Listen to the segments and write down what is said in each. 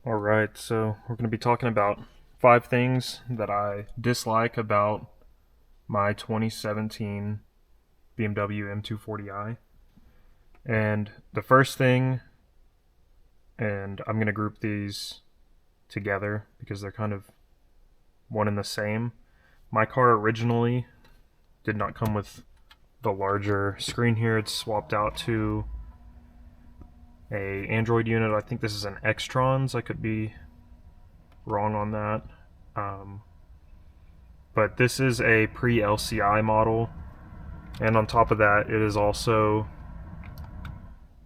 Alright, so we're going to be talking about 5 things that I dislike about my 2017 BMW M240i. And the first thing, and I'm going to group these together because they're kind of one and the same. My car originally did not come with the larger screen here. It's swapped out to a Android unit. I think this is an Xtrons. I could be wrong on that. Um, but this is a pre-LCI model, and on top of that, it is also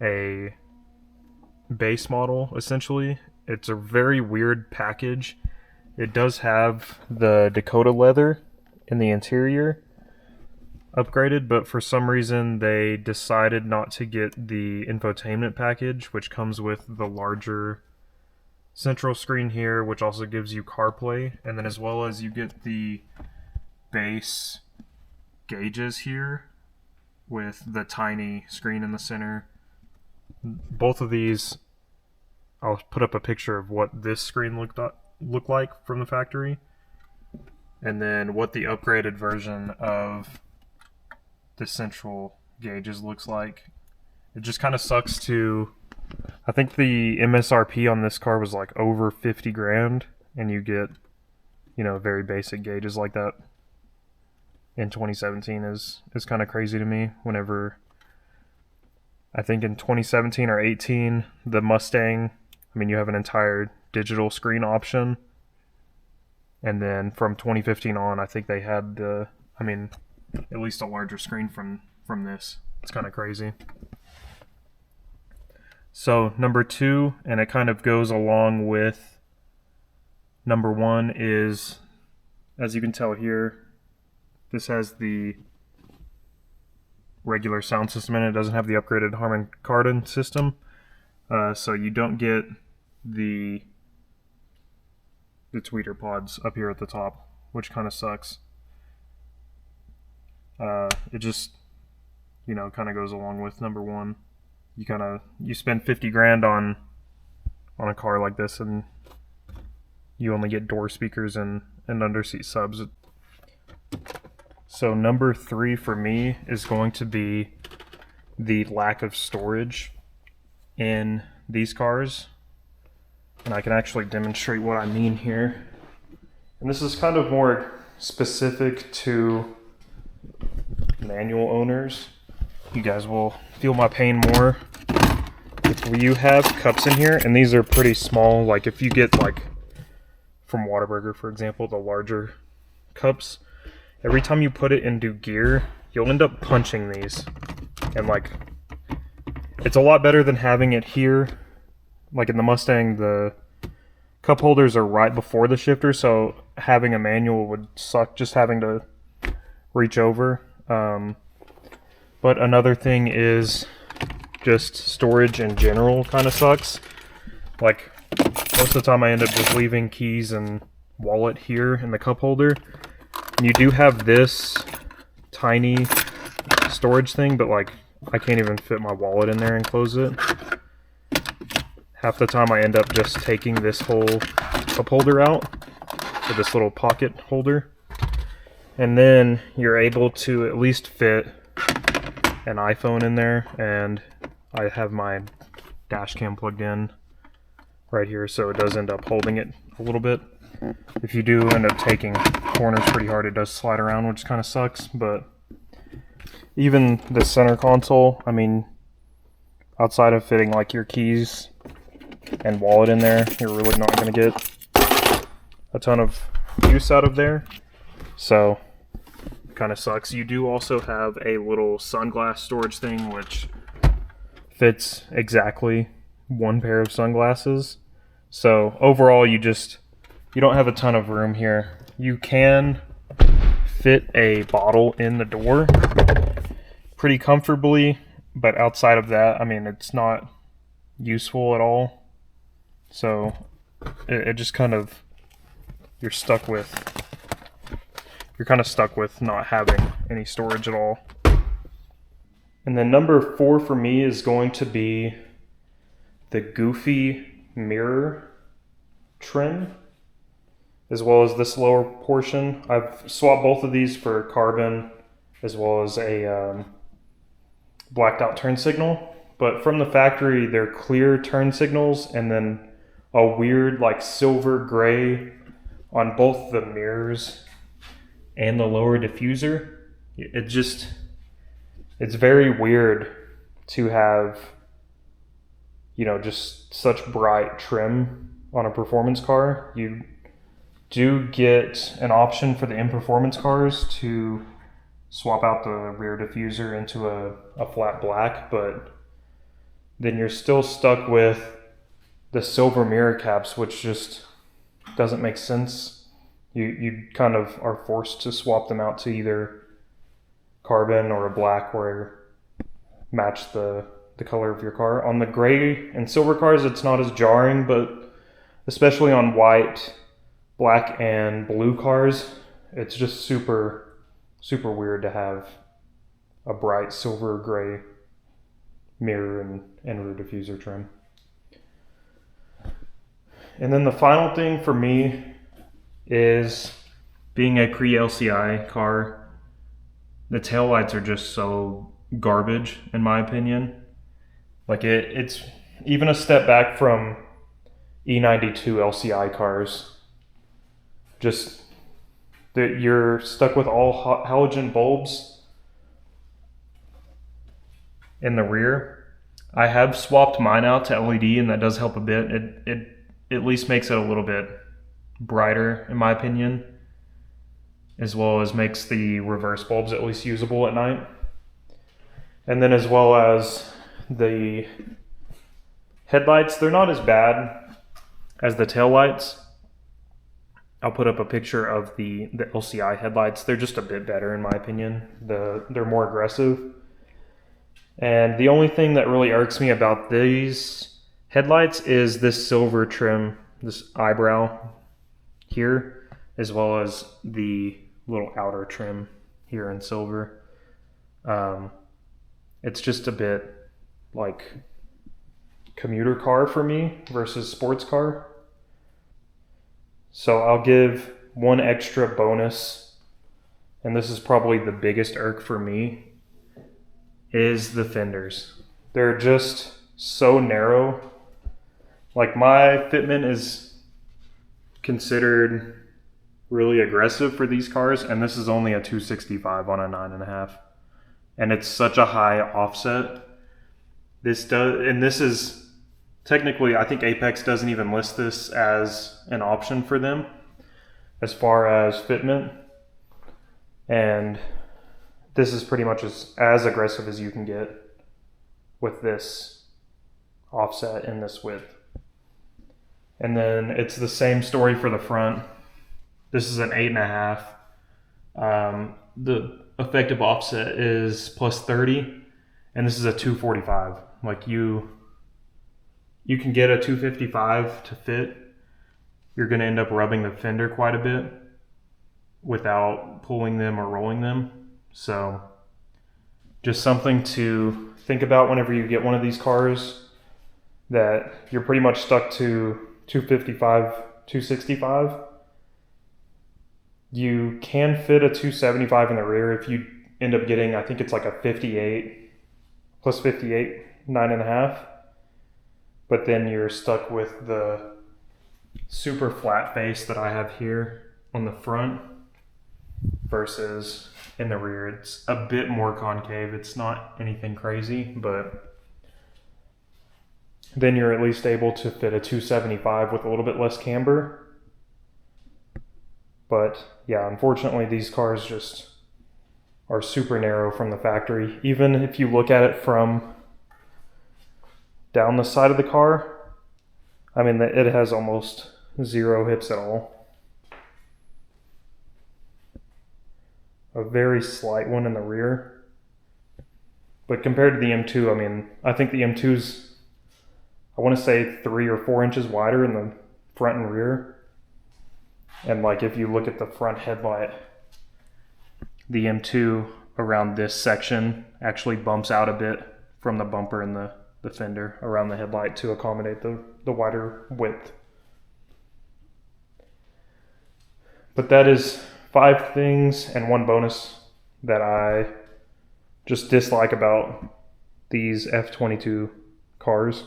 a base model, essentially. It's a very weird package. It does have the Dakota leather in the interior upgraded, but for some reason they decided not to get the infotainment package, which comes with the larger central screen here, which also gives you CarPlay, and then as well as you get the base gauges here with the tiny screen in the center. Both of these, I'll put up a picture of what this screen looked like from the factory, and then what the upgraded version of the central gauges looks like. It just kind of sucks to, I think the MSRP on this car was like over 50 grand, and you get, very basic gauges like that in 2017 is kind of crazy to me. Whenever, I think in 2017 or 18, the Mustang, you have an entire digital screen option, and then from 2015 on, I think they had at least a larger screen from this. It's kind of crazy. So number 2, and it kind of goes along with number 1, is, as you can tell here, this has the regular sound system in it. It doesn't have the upgraded Harman Kardon system, so you don't get the tweeter pods up here at the top, which kind of sucks. It just, kind of goes along with number 1. You spend 50 grand on a car like this, and you only get door speakers and underseat subs. So number 3 for me is going to be the lack of storage in these cars. And I can actually demonstrate what I mean here. And this is kind of more specific to manual owners. You guys will feel my pain more if you have cups in here, and these are pretty small. Like if you get like from Whataburger, for example, the larger cups, every time you put it into gear, you'll end up punching these, and it's a lot better than having it here. Like in the Mustang, the cup holders are right before the shifter, so having a manual would suck, just having to reach over. But another thing is just storage in general kind of sucks. Like most of the time I end up just leaving keys and wallet here in the cup holder. And you do have this tiny storage thing, but I can't even fit my wallet in there and close it. Half the time I end up just taking this whole cup holder out, or this little pocket holder, and then you're able to at least fit an iPhone in there, and I have my dash cam plugged in right here, so it does end up holding it a little bit. If you do end up taking corners pretty hard, it does slide around, which kind of sucks. But even the center console, outside of fitting like your keys and wallet in there, you're really not going to get a ton of use out of there. So kind of sucks. You do also have a little sunglass storage thing, which fits exactly one pair of sunglasses. So overall, you don't have a ton of room here. You can fit a bottle in the door pretty comfortably, but outside of that, it's not useful at all. So it just kind of, you're kind of stuck with not having any storage at all. And then number 4 for me is going to be the goofy mirror trim, as well as this lower portion. I've swapped both of these for carbon, as well as a blacked out turn signal. But from the factory, they're clear turn signals, and then a weird like silver gray on both the mirrors and the lower diffuser. It's very weird to have, you know, just such bright trim on a performance car. You do get an option for the in-performance cars to swap out the rear diffuser into a flat black, but then you're still stuck with the silver mirror caps, which just doesn't make sense. You kind of are forced to swap them out to either carbon or a black where match the color of your car. On the gray and silver cars, it's not as jarring, but especially on white, black, and blue cars, it's just super, super weird to have a bright silver gray mirror and rear diffuser trim. And then the final thing for me is, being a pre-LCI car, the taillights are just so garbage in my opinion. Like it's even a step back from E92 LCI cars. Just that you're stuck with all halogen bulbs in the rear. I have swapped mine out to LED, and that does help a bit. It at least makes it a little bit brighter in my opinion, as well as makes the reverse bulbs at least usable at night. And then as well as the headlights, they're not as bad as the tail lights. I'll put up a picture of the LCI headlights. They're just a bit better in my opinion. They're more aggressive. And the only thing that really irks me about these headlights is this silver trim, this eyebrow here, as well as the little outer trim here in silver. It's just a bit like commuter car for me versus sports car. So I'll give one extra bonus, and this is probably the biggest irk for me, is the fenders. They're just so narrow. Like, my fitment is considered really aggressive for these cars, and this is only a 265 on a 9.5. And it's such a high offset. This is technically, I think Apex doesn't even list this as an option for them as far as fitment. And this is pretty much as aggressive as you can get with this offset and this width. And then it's the same story for the front. This is an 8.5. The effective offset is plus 30, and this is a 245. Like, you can get a 255 to fit. You're going to end up rubbing the fender quite a bit without pulling them or rolling them. So just something to think about whenever you get one of these cars, that you're pretty much stuck to 255, 265. You can fit a 275 in the rear if you end up getting, I think it's like a 58 plus 58 9.5. But then you're stuck with the super flat face that I have here on the front versus in the rear. It's a bit more concave. It's not anything crazy, but then you're at least able to fit a 275 with a little bit less camber. But yeah, unfortunately, these cars just are super narrow from the factory. Even if you look at it from down the side of the car, I mean, it has almost zero hips at all. A very slight one in the rear. But compared to the M2, I mean, I think the M2's, I want to say 3 or 4 inches wider in the front and rear. And like, if you look at the front headlight, the M2 around this section actually bumps out a bit from the bumper and the fender around the headlight to accommodate the wider width. But that is 5 things and 1 bonus that I just dislike about these F22 cars.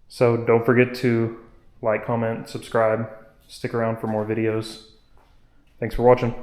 So don't forget to like, comment, subscribe, stick around for more videos. Thanks for watching.